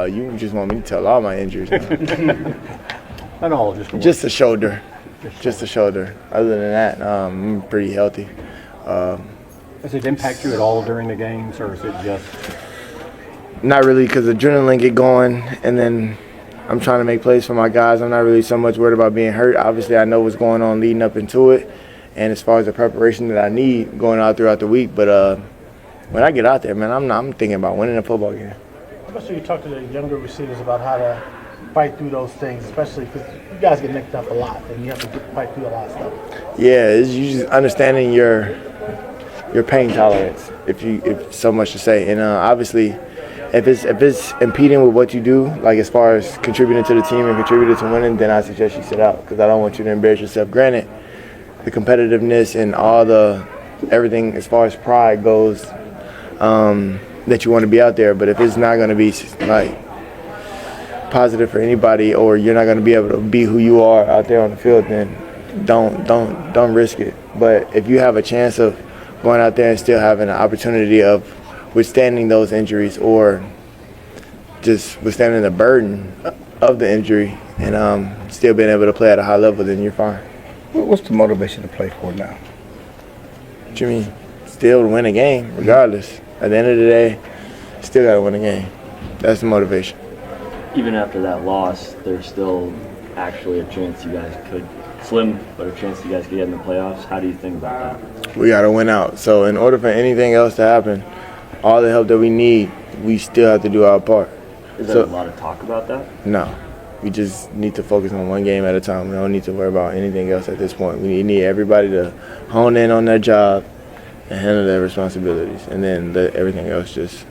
You just want me to tell all my injuries. Not all, just a shoulder. Just a shoulder. Other than that, I'm pretty healthy. Does it impact you at all during the games, or is it just? Not really, because adrenaline get going, and then I'm trying to make plays for my guys. I'm not really so much worried about being hurt. Obviously, I know what's going on leading up into it, and as far as the preparation that I need going out throughout the week. But when I get out there, man, I'm thinking about winning a football game. I'm sure you talk to the younger receivers about how to fight through those things, especially because you guys get nicked up a lot, and you have to fight through a lot of stuff. Yeah, it's usually understanding your pain tolerance, if so much to say, and obviously. If it's impeding with what you do, like as far as contributing to the team and contributing to winning, then I suggest you sit out because I don't want you to embarrass yourself. Granted, the competitiveness and everything as far as pride goes, that you want to be out there. But if it's not going to be like positive for anybody, or you're not going to be able to be who you are out there on the field, then don't risk it. But if you have a chance of going out there and still having an opportunity of withstanding those injuries, or just withstanding the burden of the injury, and still being able to play at a high level, then you're fine. What's the motivation to play for now? What you mean? Still to win a game, regardless. At the end of the day, still got to win a game. That's the motivation. Even after that loss, there's still actually a chance you guys could slim, but a chance you guys could get in the playoffs. How do you think about that? We got to win out. So in order for anything else to happen, all the help that we need, we still have to do our part. Is there a lot of talk about that? No. We just need to focus on one game at a time. We don't need to worry about anything else at this point. We need everybody to hone in on their job and handle their responsibilities, and then everything else just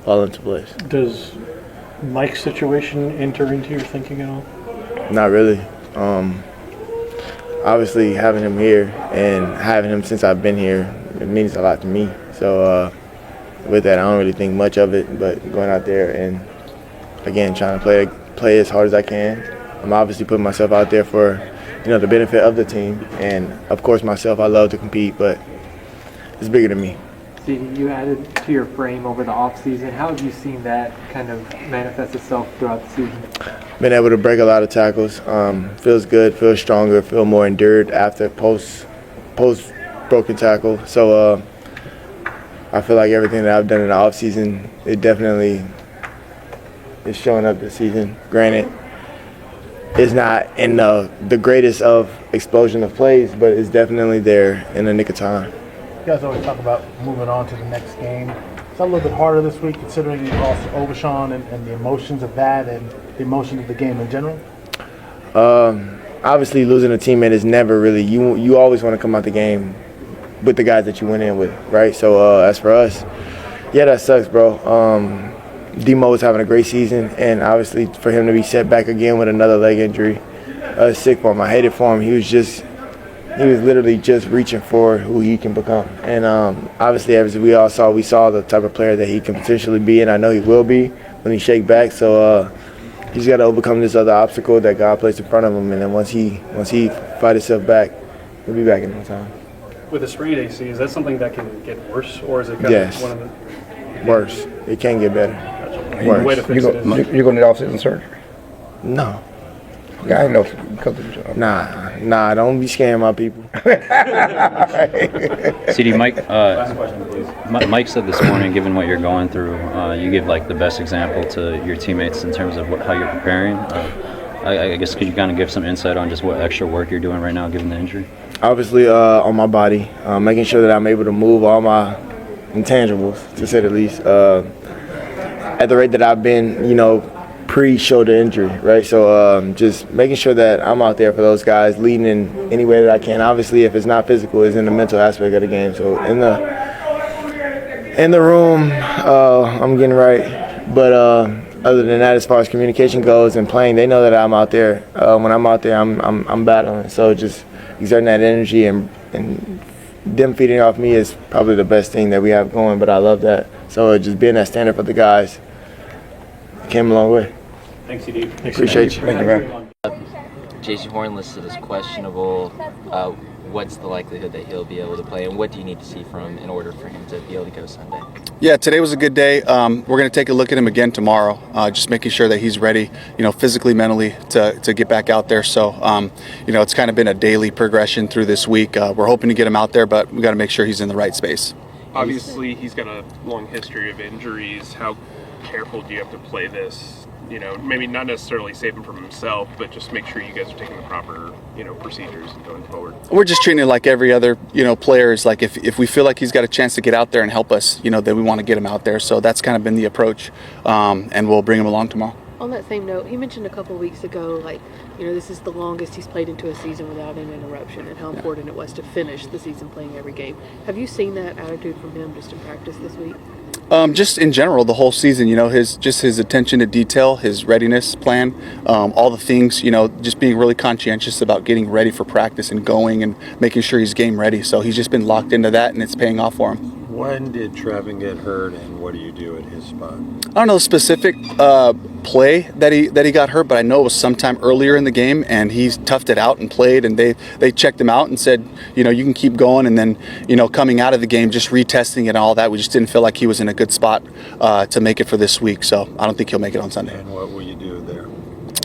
fall into place. Does Mike's situation enter into your thinking at all? Not really. Obviously, having him here and having him since I've been here, it means a lot to me. So with that, I don't really think much of it, but going out there and, again, trying to play as hard as I can. I'm obviously putting myself out there for, the benefit of the team, and of course myself. I love to compete, but it's bigger than me. Ceedee, you added to your frame over the offseason. How have you seen that kind of manifest itself throughout the season? Been able to break a lot of tackles. Feels good, feels stronger, feel more endured after post broken tackle. So I feel like everything that I've done in the offseason, it definitely is showing up this season. Granted, it's not in the greatest of explosion of plays, but it's definitely there in the nick of time. You guys always talk about moving on to the next game. It's a little bit harder this week considering you lost to Overshawn and the emotions of that and the emotions of the game in general? Obviously, losing a teammate is never really – you always want to come out the game with the guys that you went in with, right? So as for us, yeah, that sucks, bro. Demo was having a great season, and obviously for him to be set back again with another leg injury, sick for him. I hated for him. He was literally just reaching for who he can become. And obviously, as we saw the type of player that he can potentially be, and I know he will be when he shake back. So he's got to overcome this other obstacle that God placed in front of him, and then once he fight himself back, he'll be back in no time. With a sprained AC, is that something that can get worse, or is it kind yes. of one of the worse? It can get better. Gotcha. Worse. Way to fix You're going to need off-season surgery? No. Yeah, I know because of the job. Nah, don't be scaring my people. Ceedee, Mike, Last question, please. Mike said this morning, given what you're going through, you give like the best example to your teammates in terms of how you're preparing. I guess could you kind of give some insight on just what extra work you're doing right now, given the injury? Obviously, on my body, making sure that I'm able to move all my intangibles, to say the least, at the rate that I've been, pre-shoulder injury, right? So just making sure that I'm out there for those guys, leading in any way that I can. Obviously, if it's not physical, it's in the mental aspect of the game. So in the room, I'm getting right. But other than that, as far as communication goes and playing, they know that I'm out there. When I'm out there, I'm battling. So just exerting that energy and them feeding off me is probably the best thing that we have going. But I love that. So just being that standard for the guys came a long way. Thanks, Ceedee. Appreciate you. Thank you, man. J.C. Horn listed as questionable. what's the likelihood that he'll be able to play, and what do you need to see from him in order for him to be able to go Sunday? Yeah, today was a good day. We're going to take a look at him again tomorrow, just making sure that he's ready, physically, mentally to get back out there. So, it's kind of been a daily progression through this week. We're hoping to get him out there, but we got to make sure he's in the right space. Obviously, he's got a long history of injuries. How careful do you have to play this? Maybe not necessarily save him from himself, but just make sure you guys are taking the proper, procedures going forward. We're just treating it like every other, player is like if we feel like he's got a chance to get out there and help us, then we want to get him out there. So that's kind of been the approach, and we'll bring him along tomorrow. On that same note, he mentioned a couple of weeks ago, this is the longest he's played into a season without an interruption, and how important it was to finish the season playing every game. Have you seen that attitude from him just in practice this week? Just in general, the whole season, his attention to detail, his readiness plan, all the things, just being really conscientious about getting ready for practice and going and making sure he's game ready. So he's just been locked into that, and it's paying off for him. When did Trevin get hurt, and what do you do at his spot? I don't know the specific play that he got hurt, but I know it was sometime earlier in the game, and he toughed it out and played, and they checked him out and said, you can keep going. And then, coming out of the game, just retesting it and all that, we just didn't feel like he was in a good spot to make it for this week. So I don't think he'll make it on Sunday. And what will you do there?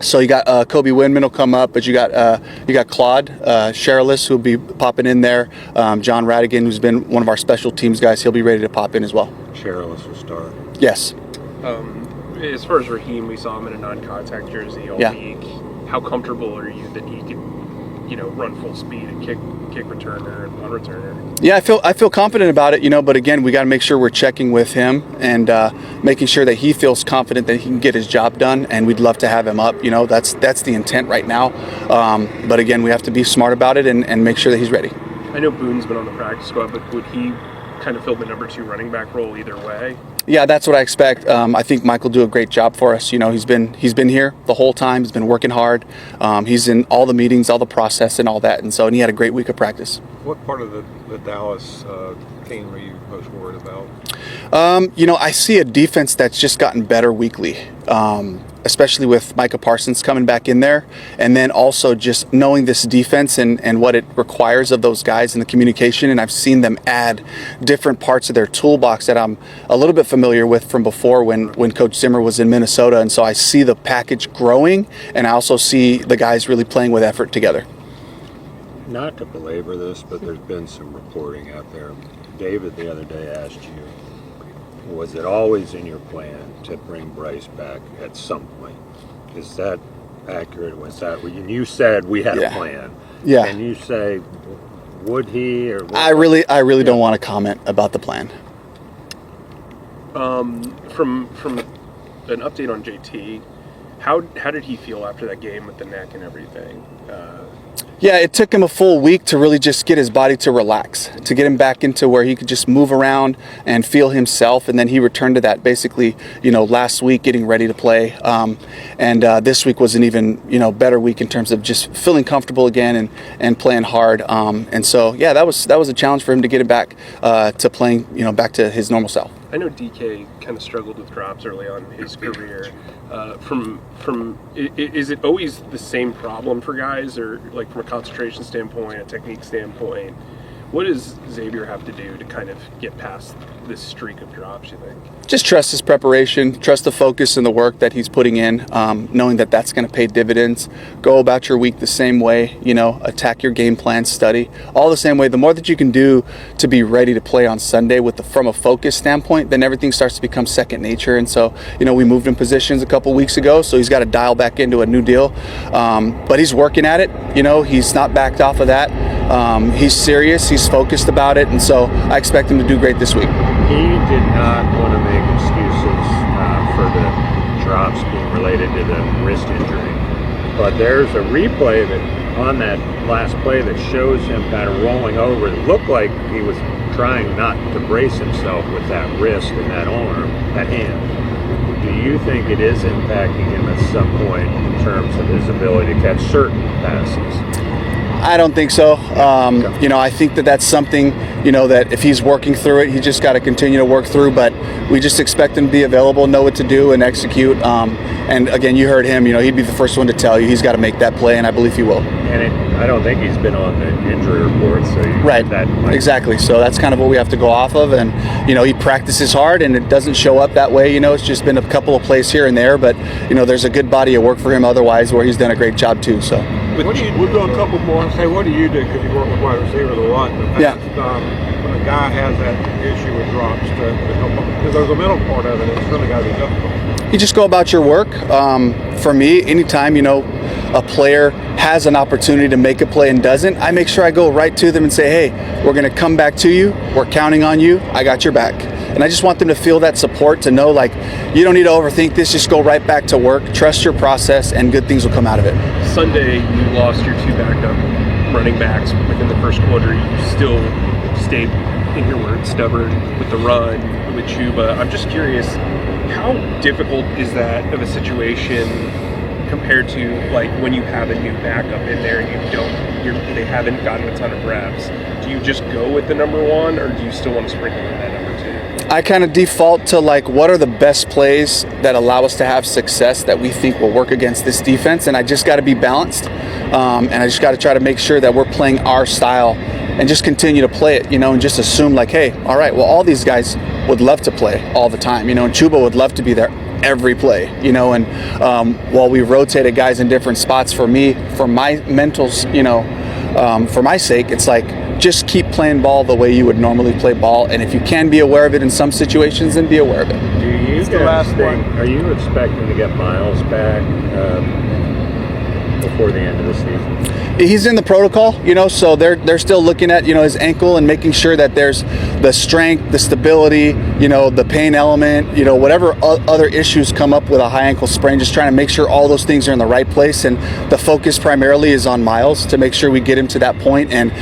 So you got Kobe Windman will come up, but you got Claude Sherilis who'll be popping in there. John Radigan, who's been one of our special teams guys, he'll be ready to pop in as well. Sherilis will start. Yes. As far as Raheem, we saw him in a non-contact jersey all week. How comfortable are you that he can, run full speed and kick returner and punt returner? Yeah, I feel confident about it, but again, we got to make sure we're checking with him and making sure that he feels confident that he can get his job done, and we'd love to have him up. That's the intent right now. But again, we have to be smart about it and make sure that he's ready. I know Boone's been on the practice squad, but would he kind of fill the number 2 running back role either way? Yeah, that's what I expect. I think Mike will do a great job for us. He's been here the whole time. He's been working hard. He's in all the meetings, all the process, and all that. And he had a great week of practice. What part of the Dallas team were you most worried about? I see a defense that's just gotten better weekly. Especially with Micah Parsons coming back in there, and then also just knowing this defense and what it requires of those guys and the communication. And I've seen them add different parts of their toolbox that I'm a little bit familiar with from before when Coach Zimmer was in Minnesota. And so I see the package growing, and I also see the guys really playing with effort together. Not to belabor this, but there's been some reporting out there. David the other day asked you, was it always in your plan to bring Bryce back at some point? Is that accurate? Was that when you said we had a plan? Yeah. And you say, would he or? I really don't want to comment about the plan. From an update on JT, how did he feel after that game with the neck and everything? Yeah, it took him a full week to really just get his body to relax, to get him back into where he could just move around and feel himself. And then he returned to that basically, last week getting ready to play. And this week was an even, better week in terms of just feeling comfortable again and playing hard. And so, yeah, that was a challenge for him to get it back to playing, back to his normal self. I know DK kind of struggled with drops early on in his career. Is it always the same problem for guys, or like from a concentration standpoint, a technique standpoint? What does Xavier have to do to kind of get past this streak of drops, you think? Just trust his preparation, trust the focus and the work that he's putting in, knowing that that's going to pay dividends. Go about your week the same way, attack your game plan, study, all the same way. The more that you can do to be ready to play on Sunday from a focus standpoint, then everything starts to become second nature. And so, we moved him positions a couple weeks ago, so he's got to dial back into a new deal. But he's working at it, he's not backed off of that. He's serious, he's focused about it, and so I expect him to do great this week. He did not want to make excuses for the drops being related to the wrist injury. But there's a replay on that last play that shows him kind of rolling over. It looked like he was trying not to brace himself with that wrist and that arm, that hand. Do you think it is impacting him at some point in terms of his ability to catch certain passes? I don't think so. I think that's something, that if he's working through it, he just got to continue to work through. But we just expect him to be available, know what to do, and execute. And again, you heard him. He'd be the first one to tell you he's got to make that play, and I believe he will. And I don't think he's been on the injury report, so Right. Exactly. So that's kind of what we have to go off of. And, he practices hard and it doesn't show up that way. It's just been a couple of plays here and there. But, there's a good body of work for him otherwise where he's done a great job too. So. We'll do a couple more and say, what do you do? Because you work with wide receivers a lot in the past. Yeah. When a guy has that issue with drops, to help him, because there's a mental part of it, it's really got to be difficult. You just go about your work. For me, anytime, a player has an opportunity to make a play and doesn't, I make sure I go right to them and say, hey, we're going to come back to you. We're counting on you. I got your back. And I just want them to feel that support, to know, you don't need to overthink this. Just go right back to work. Trust your process, and good things will come out of it. Sunday, you lost your two backup running backs within the first quarter. You still stayed, in your words, stubborn with the run with Chuba. I'm just curious, how difficult is that of a situation compared to when you have a new backup in there and they haven't gotten a ton of reps? Do you just go with the number one, or do you still want to sprinkle in that number two? I kind of default to what are the best plays that allow us to have success that we think will work against this defense, and I just got to be balanced, and I just got to try to make sure that we're playing our style and just continue to play it, and just assume hey, all right, well, all these guys would love to play all the time, and Chuba would love to be there every play, and while we rotated guys in different spots, for me, for my mentals, for my sake, it's just keep playing ball the way you would normally play ball, and if you can be aware of it in some situations, then be aware of it. Do you guys think, are you expecting to get Miles back before the end of the season? He's in the protocol, so they're still looking at, his ankle and making sure that there's the strength, the stability, the pain element, whatever other issues come up with a high ankle sprain, just trying to make sure all those things are in the right place. And the focus primarily is on Miles to make sure we get him to that point and